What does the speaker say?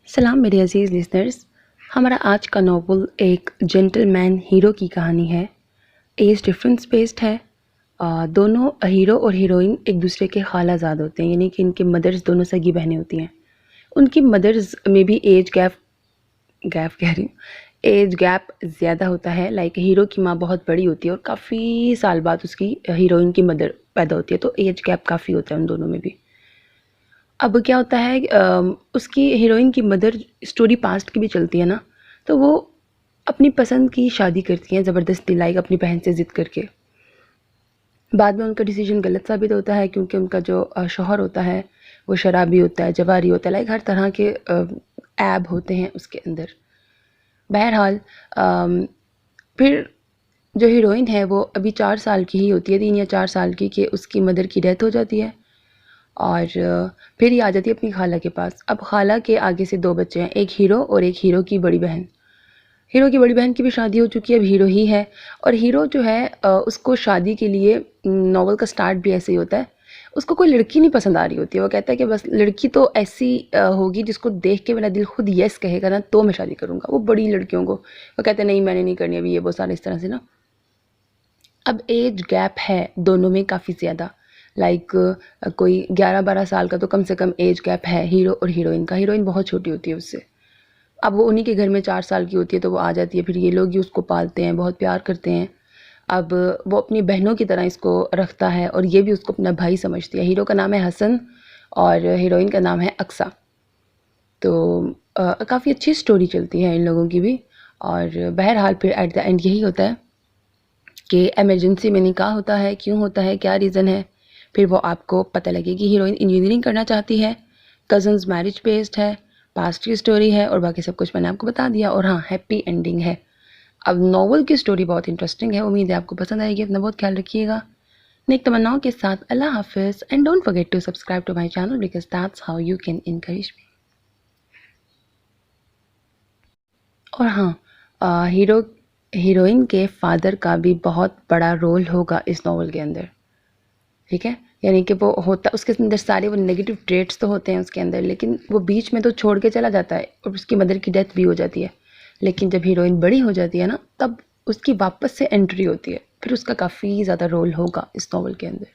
सलाम मेरे अजीज़ लिसनर्स। हमारा आज का नॉवल एक जेंटलमैन हीरो की कहानी है। एज डिफरेंस बेस्ड है। दोनों हीरो और हीरोइन एक दूसरे के खालाजाद होते हैं, यानी कि इनके मदर्स दोनों सगी बहनें होती हैं। उनकी मदर्स में भी एज गैप कह रही हूँ, एज गैप ज़्यादा होता है। लाइक हीरो की माँ बहुत बड़ी होती है और काफ़ी साल बाद उसकी हीरोइन की मदर पैदा होती है, तो एज गैप काफ़ी होता है उन दोनों में भी। अब क्या होता है, उसकी हीरोइन की मदर स्टोरी पास्ट की भी चलती है ना, तो वो अपनी पसंद की शादी करती हैं ज़बरदस्ती, लाइक अपनी बहन से ज़िद करके। बाद में उनका डिसीजन गलत साबित होता है, क्योंकि उनका जो शौहर होता है वो शराबी होता है, जवारी होता है, लाइक हर तरह के ऐब होते हैं उसके अंदर। बहरहाल फिर जो हीरोइन है वो अभी 4 साल की ही होती है, 3 या 4 साल की, कि उसकी मदर की डेथ हो जाती है और फिर ये आ जाती है अपनी खाला के पास। अब खाला के आगे से 2 बच्चे हैं, एक हीरो और एक हीरो की बड़ी बहन। हीरो की बड़ी बहन की भी शादी हो चुकी है, अब हीरो ही है। और हीरो जो है उसको शादी के लिए, नॉवल का स्टार्ट भी ऐसे ही होता है, उसको कोई लड़की नहीं पसंद आ रही होती है। वो कहता है कि बस लड़की तो ऐसी होगी जिसको देख के मेरा दिल खुद यस कहेगा ना, तो मैं शादी करूँगा। वो बड़ी लड़कियों को वो कहते हैं नहीं मैंने नहीं करनी अभी, ये वो सारे इस तरह से ना। अब एज गैप है दोनों में काफ़ी ज़्यादा, लाइक कोई 11-12 साल का तो कम से कम एज गैप है हीरो और हीरोइन का। हीरोइन बहुत छोटी होती है उससे। अब वो उन्हीं के घर में 4 साल की होती है, तो वो आ जाती है। फिर ये लोग ही उसको पालते हैं, बहुत प्यार करते हैं। अब वो अपनी बहनों की तरह इसको रखता है और ये भी उसको अपना भाई समझती है। हीरो का नाम है हसन और हीरोइन का नाम है अक्सा। तो काफ़ी अच्छी स्टोरी चलती है इन लोगों की भी। और बहरहाल फिर एट द एंड यही होता है कि इमरजेंसी में निकाह होता है। क्यों होता है, क्या रीज़न है, फिर वो आपको पता लगेगी। हीरोइन इंजीनियरिंग करना चाहती है, कज़न्स मैरिज बेस्ड है, पास्ट की स्टोरी है और बाकी सब कुछ मैंने आपको बता दिया। और हाँ, हैप्पी एंडिंग है। अब नॉवल की स्टोरी बहुत इंटरेस्टिंग है, उम्मीद है आपको पसंद आएगी। अपना बहुत ख्याल रखिएगा। नेक तमन्नाओं के साथ अल्लाह हाफिज़ and don't forget to subscribe to my channel because that's how you can encourage me. और हाँ, हीरोइन के फादर का भी बहुत बड़ा रोल होगा इस नॉवल के अंदर, ठीक है। यानी कि वो होता, उसके अंदर सारे वो नेगेटिव ट्रेट्स तो होते हैं उसके अंदर, लेकिन वो बीच में तो छोड़ के चला जाता है और उसकी मदर की डेथ भी हो जाती है। लेकिन जब हीरोइन बड़ी हो जाती है ना, तब उसकी वापस से एंट्री होती है, फिर उसका काफ़ी ज़्यादा रोल होगा इस नॉवल के अंदर।